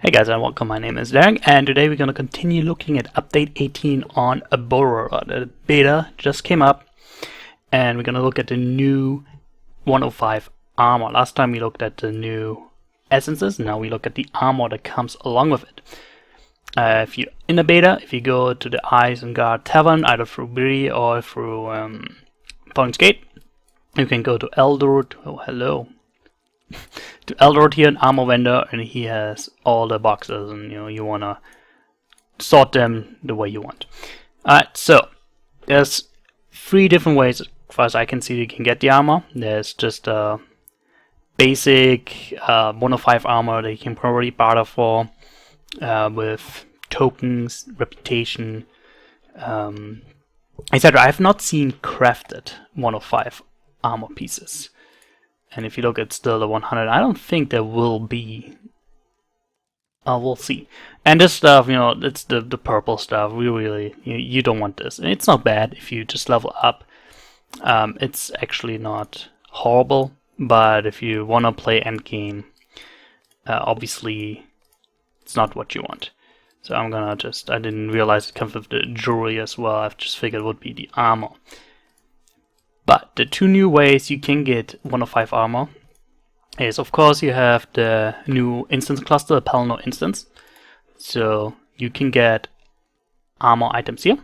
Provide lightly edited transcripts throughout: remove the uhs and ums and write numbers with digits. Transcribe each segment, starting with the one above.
Hey guys and welcome, my name is Darenk and today we're going to continue looking at update 18 on a Borer. The beta just came up and we're going to look at the new 105 armor. Last time we looked at the new essences, now we look at the armor that comes along with it. If you're in the beta, if you go to the Isengard Tavern, either through Biri or through Thorn's Gate, you can go to Eldord. Oh, hello. To Eldord here, an armor vendor, and he has all the boxes, and you wanna sort them the way you want. Alright, so there's 3 different ways, as far as I can see, you can get the armor. There's just a basic 105 armor that you can probably barter for with tokens, reputation, etc. I have not seen crafted 105 armor pieces. And if you look at still the 100, I don't think there will be. We'll see. And this stuff, it's the purple stuff. We really, you don't want this. And it's not bad if you just level up. It's actually not horrible. But if you want to play endgame, obviously it's not what you want. So I'm gonna I didn't realize it comes with the jewelry as well. I've just figured it would be the armor. But the 2 new ways you can get 105 armor is, of course, you have the new instance cluster, the Pelennor instance. So you can get armor items here.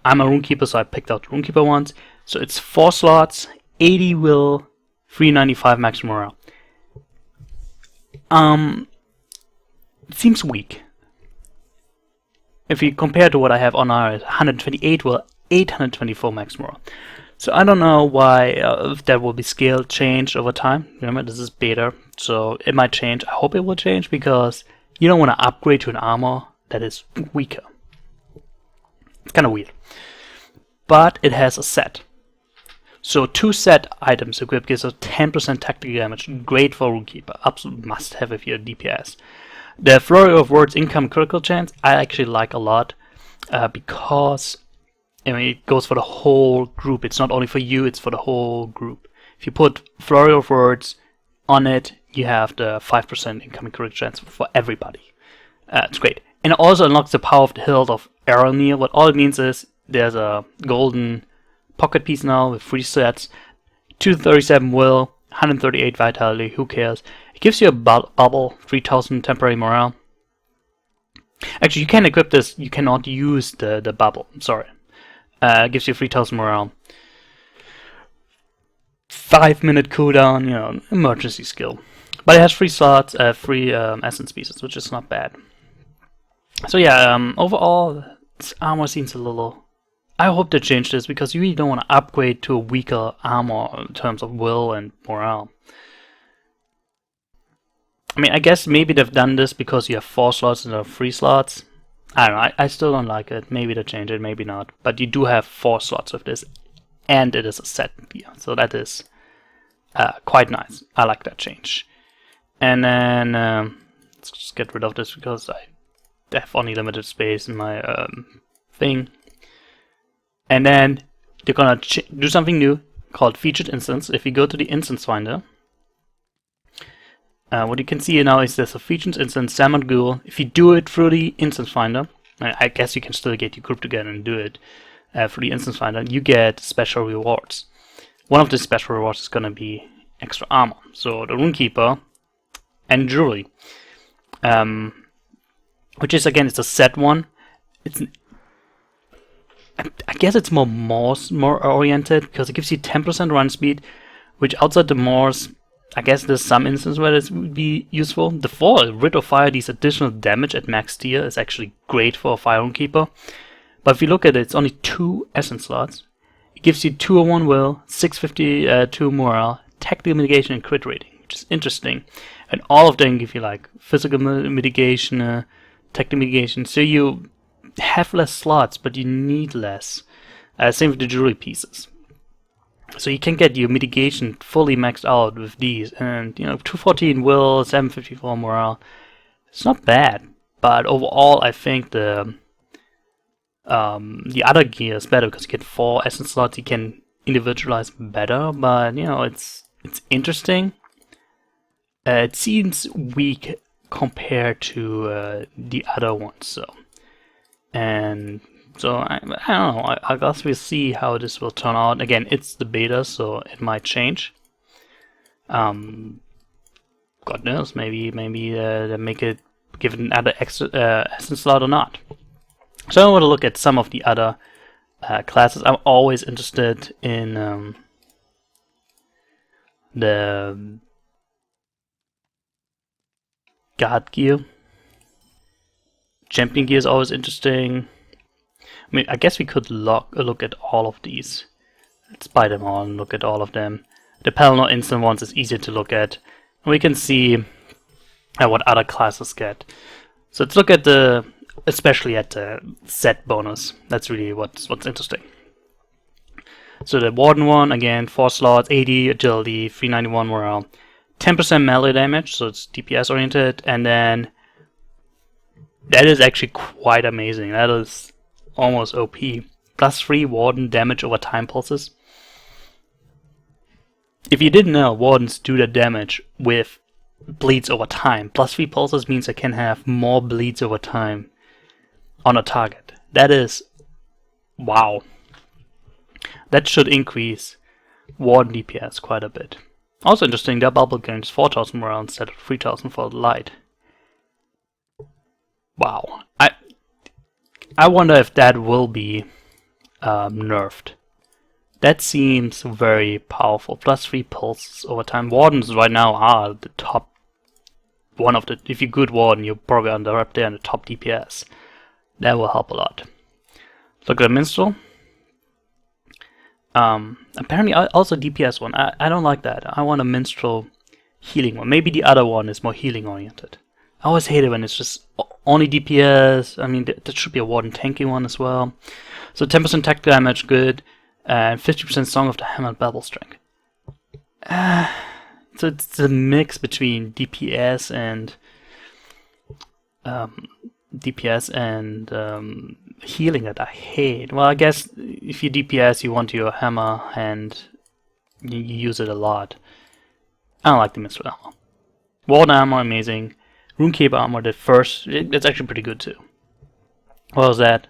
I'm a runekeeper, so I picked out the runekeeper ones. So it's 4 slots, 80 will, 395 max morale. It seems weak. If you compare to what I have on our 128 will, 824 max morale. So I don't know why if that will be scale changed over time. Remember, this is beta, so it might change. I hope it will change because you don't want to upgrade to an armor that is weaker. It's kind of weird. But it has a set. So 2 set items equipped gives us 10% tactical damage. Great for Runekeeper. Absolute must have if you're a DPS. The Flurry of Words income critical chance I actually like a lot because it goes for the whole group. It's not only for you, it's for the whole group. If you put Flurry of Words on it, you have the 5% incoming critical chance for everybody. It's great. And it also unlocks the power of the Hilt of Aronir. What all it means is there's a golden pocket piece now with 3 sets, 237 will, 138 vitality, who cares. It gives you a bubble, 3000 temporary morale. Actually, you can equip this, you cannot use the bubble, sorry. Gives you 3000 morale. 5-minute cooldown, emergency skill. But it has 3 slots, 3 essence pieces, which is not bad. So yeah, overall, this armor seems a little. I hope they change this because you really don't want to upgrade to a weaker armor in terms of will and morale. I mean, I guess maybe they've done this because you have 4 slots instead of 3 slots. I don't know, I still don't like it. Maybe they change it, maybe not. But you do have 4 slots with this, and it is a set gear. So that is quite nice. I like that change. And then, let's just get rid of this because I have only limited space in my thing. And then, they're gonna do something new called Featured Instance. If you go to the Instance Finder, what you can see here now is there's a Featured Instance, Salmon Ghoul. If you do it through the Instance Finder, I guess you can still get your group together and do it through the Instance Finder, you get special rewards. One of the special rewards is going to be extra armor. So the Runekeeper and jewelry, which is, again, it's a set one. I guess it's more oriented because it gives you 10% run speed, which outside the Morse, I guess there's some instance where this would be useful. The 4 Rid of Fire, these additional damage at max tier, is actually great for a Fire Runekeeper. But if you look at it, it's only 2 essence slots. It gives you 201 will, 652 morale, tactical mitigation, and crit rating, which is interesting. And all of them give you like physical mitigation, tactical mitigation. So you have less slots, but you need less. Same with the jewelry pieces. So you can get your mitigation fully maxed out with these, and 214 will, 754 morale. It's not bad, but overall I think the other gear is better because you get 4 essence slots. You can individualize better, but it's interesting. It seems weak compared to the other ones. So I don't know. I guess we'll see how this will turn out. Again, it's the beta, so it might change. God knows, maybe they make it, give it another essence slot or not. So I want to look at some of the other classes. I'm always interested in the guard gear. Champion gear is always interesting. I mean, I guess we could look at all of these. Let's buy them all and look at all of them. The Pelennor instant ones is easier to look at. We can see what other classes get. So let's look at especially at the set bonus. That's really what's interesting. So the Warden one, again, 4 slots, 80 agility, 391 morale, 10% melee damage, so it's DPS oriented, and then that is actually quite amazing. That is almost OP. Plus 3 Warden damage over time pulses. If you didn't know, Wardens do that damage with bleeds over time. Plus 3 pulses means I can have more bleeds over time on a target. That is... wow. That should increase Warden DPS quite a bit. Also interesting, their bubble gains 4000 morale instead of 3000 for the light. Wow. I wonder if that will be nerfed. That seems very powerful. Plus 3 pulses over time. Wardens right now are the top one of the... if you're good Warden, you're probably up there in the top DPS. That will help a lot. Look at the Minstrel. Apparently also DPS one. I don't like that. I want a Minstrel healing one. Maybe the other one is more healing oriented. I always hate it when it's just only DPS. I mean, that should be a Warden tanky one as well. So 10% tech damage, good. And 50% Song of the Hammer and Babble Strength. So it's a mix between DPS and healing that I hate. Well, I guess if you DPS, you want your hammer and you use it a lot. I don't like the Minstrel armor. Warden armor, amazing. Runekeeper armor, the first, it's actually pretty good too. What was that?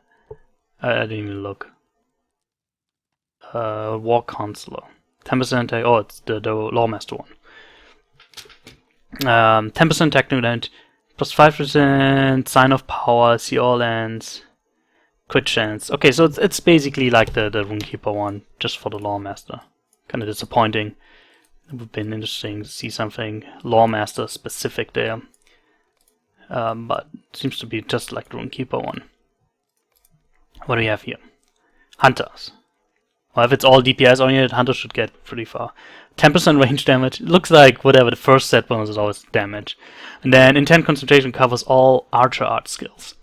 I didn't even look. War Counselor. 10% attack. Oh, it's the Lawmaster one. 10% technical damage. Plus 5% sign of power. See all lands. Crit chance. Okay, so it's basically like the Runekeeper one, just for the Lawmaster. Kind of disappointing. It would have been interesting to see something Lawmaster specific there. But it seems to be just like the Runekeeper one. What do we have here? Hunters. Well, if it's all DPS oriented, Hunters should get pretty far. 10% range damage. It looks like whatever the first set bonus is always damage. And then Intent Concentration covers all Archer art skills.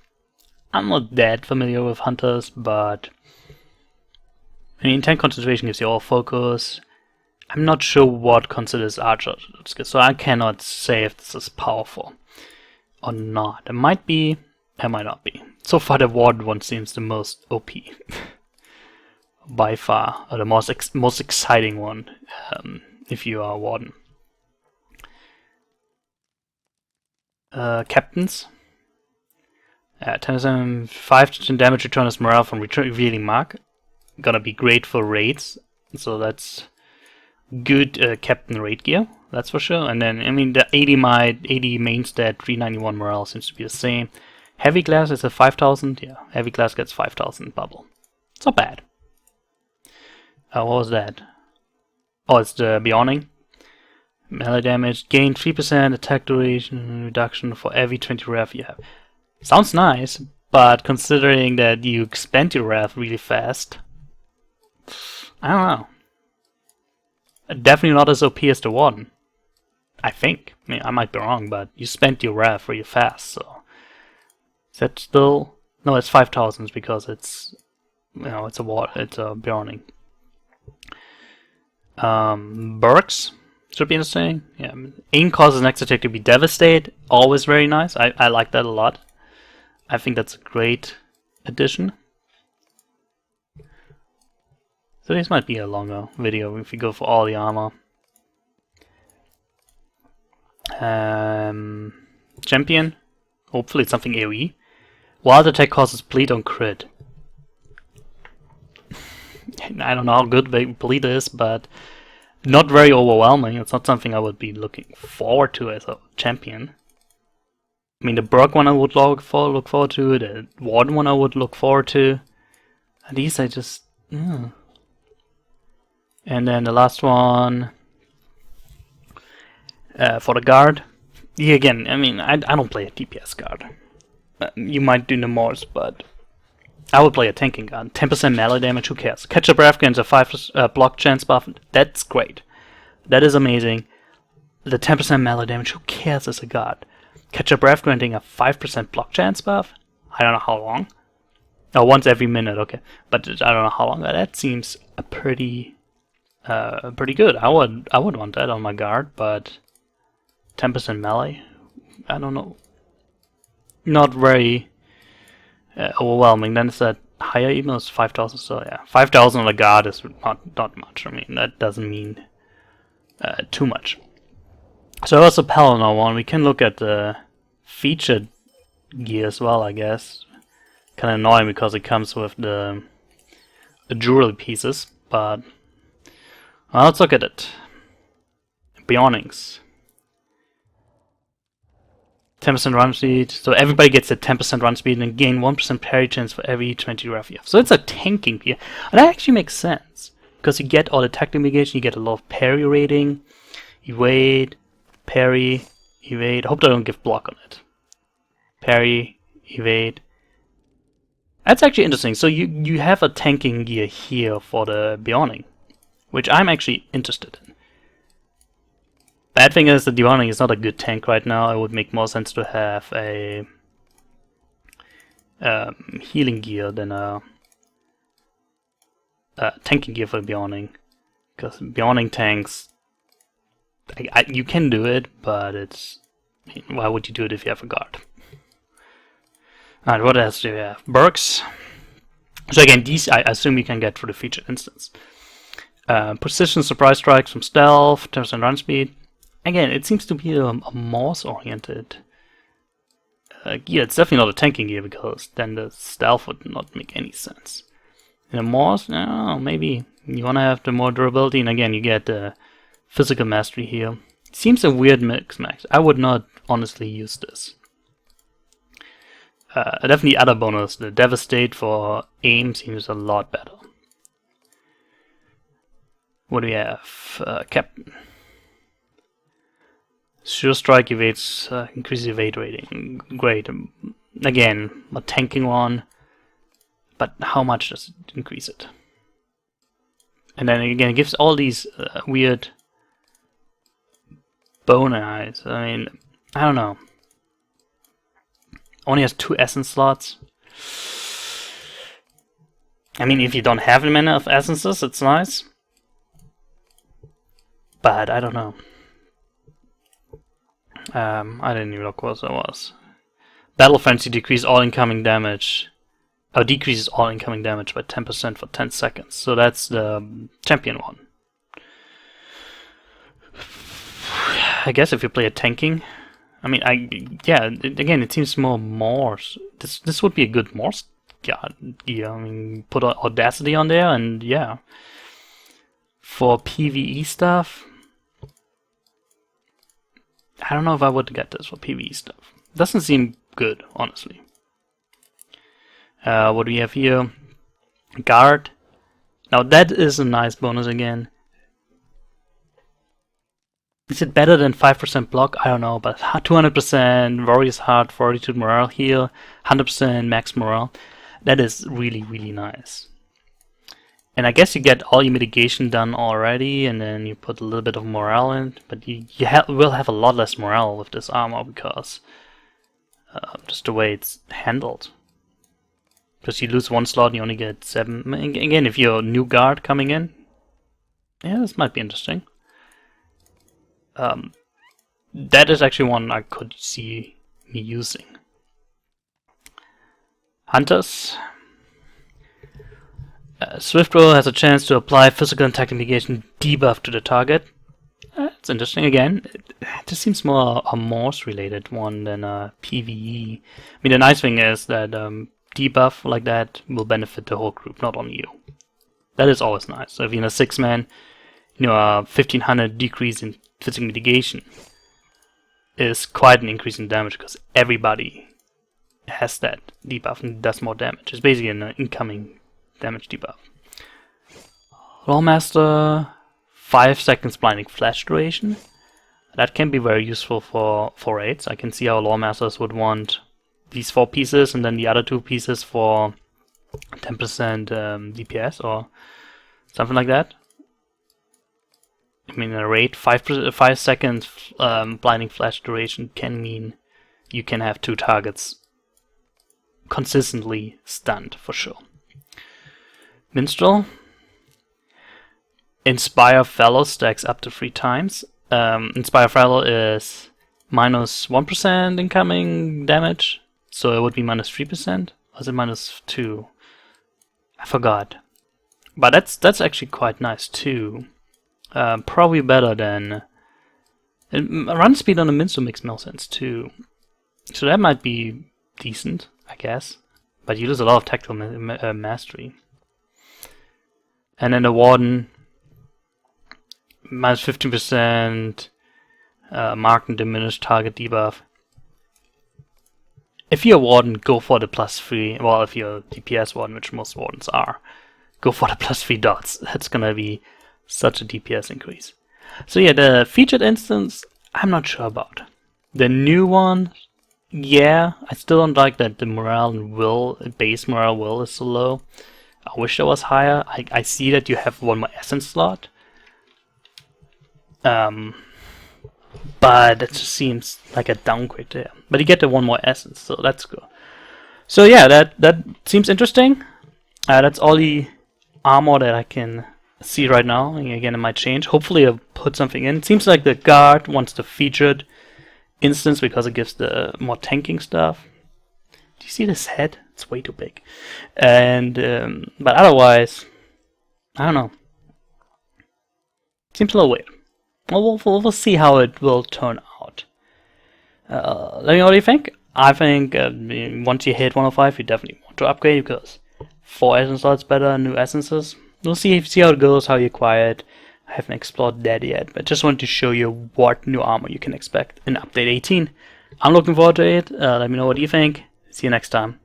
I'm not that familiar with Hunters, but I mean, Intent Concentration gives you all focus. I'm not sure what considers Archer skills, so I cannot say if this is powerful or not. It might be, it might not be. So far the Warden one seems the most OP. By far, or the most exciting one, if you are a Warden. Captains. 10% 5% damage return as morale from revealing mark. Gonna be great for raids, so that's good captain raid gear, that's for sure. And then, I mean, the 80 main stat, 391 morale seems to be the same. Heavy class is a 5000, yeah, heavy class gets 5000 bubble. It's not bad. What was that? Oh, it's the Beyonding. Melee damage, gain 3% attack duration reduction for every 20 rev you have. Sounds nice, but considering that you spend your rev really fast, I don't know. Definitely not as OP as the Warden, I think. I mean, I might be wrong, but you spent your rev really fast, so... Is that still... No, it's 5000 because it's... You know, it's a Beyonding. Burks should be interesting. Yeah, aim causes next attack to be devastate. Always very nice. I like that a lot. I think that's a great addition. So this might be a longer video if we go for all the armor. Champion. Hopefully it's something AoE. Wild attack causes bleed on crit. I don't know how good bleed is, but not very overwhelming. It's not something I would be looking forward to as a champion. I mean, the Brock one I would look forward to. The Warden one I would look forward to. And these I just... And then the last one... for the guard. Yeah, again, I mean, I don't play a DPS guard. You might do the Morse, but... I would play a tanking guard. 10% melee damage, who cares? Catch a breath gains a 5 block chance buff. That's great. That is amazing. The 10% melee damage, who cares as a guard? Catch a breath granting a 5% block chance buff? I don't know how long. Oh, once every minute, okay. But I don't know how long. That seems a pretty good. I would want that on my guard, but 10% melee? I don't know. Not very overwhelming. Then it's that higher even, it's 5,000, so yeah. 5,000 on a guard is not much. I mean, that doesn't mean too much. So also Paladin one, we can look at the featured gear as well, I guess. Kinda annoying because it comes with the jewelry pieces, but let's look at it. Bionings. 10% run speed, so everybody gets a 10% run speed and gain 1% parry chance for every 20 ref you have. So it's a tanking gear, and that actually makes sense because you get all the tactic mitigation, you get a lot of parry rating, evade, parry, evade. I hope I don't give block on it. Parry, evade. That's actually interesting. So you have a tanking gear here for the Bioning, which I'm actually interested in. Bad thing is the Bioning is not a good tank right now. It would make more sense to have a healing gear than a tanking gear for the Bioning, because Bioning tanks, you can do it, but it's, why would you do it if you have a guard? Alright, what else do we have? Berks. So again, these I assume you can get through the featured instance. Precision surprise strikes from stealth, 10% run speed. Again, it seems to be a Morse-oriented gear. It's definitely not a tanking gear, because then the stealth would not make any sense. In a Morse, no, maybe you want to have the more durability, and again, you get the physical mastery here. It seems a weird mix max. I would not honestly use this. Definitely other bonus. The Devastate for aim seems a lot better. What do we have? Captain. Sure strike evades, increases evade rating. Great. Again, a tanking one. But how much does it increase it? And then again, it gives all these weird bonus. I mean, I don't know. Only has 2 essence slots. I mean, if you don't have many of essences, it's nice. But I don't know. I didn't even look what that was. Battle Frenzy decreases all incoming damage. Or decreases all incoming damage by 10% for 10 seconds. So that's the champion one. I guess if you play a tanking, I mean, again, it seems more Morse. This would be a good Morse gear. I mean, put Audacity on there, and yeah. For PvE stuff, I don't know if I would get this for PvE stuff. Doesn't seem good, honestly. What do we have here? Guard. Now that is a nice bonus again. Is it better than 5% block? I don't know, but 200% Warrior's Heart, Fortitude Morale heal, 100% max morale. That is really, really nice. And I guess you get all your mitigation done already, and then you put a little bit of morale in, but you will have a lot less morale with this armor, because just the way it's handled. Because you lose 1 slot and you only get 7. Again, if you're a new guard coming in, yeah, this might be interesting. That is actually one I could see me using. Hunters. Swift Roll has a chance to apply physical and tactic negation debuff to the target. That's interesting. Again, it just seems more a Morse related one than a PvE. I mean, the nice thing is that debuff like that will benefit the whole group, not only you. That is always nice. So if you're in a 6-man, a 1500 decrease in physical mitigation is quite an increase in damage because everybody has that debuff and does more damage. It's basically an incoming damage debuff. Lawmaster, 5 seconds blinding flash duration. That can be very useful for raids. I can see how Lawmasters would want these 4 pieces and then the other 2 pieces for 10% DPS or something like that. I mean, in a raid, 5 seconds blinding flash duration can mean you can have 2 targets consistently stunned for sure. Minstrel. Inspire Fellow stacks up to 3 times. Inspire Fellow is minus 1% incoming damage, so it would be minus 3%. Or is it minus 2? I forgot. But that's actually quite nice too. Probably better than... run speed on the Minstrel makes more sense too. So that might be decent, I guess. But you lose a lot of tactical mastery. And then the Warden, minus 15% marked and diminished target debuff. If you're a Warden, go for the +3. Well, if you're a DPS Warden, which most Wardens are, go for the +3 dots. That's gonna be such a DPS increase. So yeah, the featured instance, I'm not sure about. The new one, yeah, I still don't like that the morale and will, base morale will is so low. I wish that was higher. I see that you have 1 more essence slot. But it just seems like a downgrade there. But you get the 1 more essence, so that's good. So yeah, that seems interesting. That's all the armor that I can see right now. And again, it might change. Hopefully I'll put something in. It seems like the guard wants the featured instance because it gives the more tanking stuff. Do you see this head? It's way too big. And but otherwise, I don't know. Seems a little weird. Well, we'll see how it will turn out. Let me know what you think. I think once you hit 105, you definitely want to upgrade because 4 essence slots better than new essences. We'll see how it goes, how you acquire it. I haven't explored that yet, but just wanted to show you what new armor you can expect in Update 18. I'm looking forward to it. Let me know what you think. See you next time.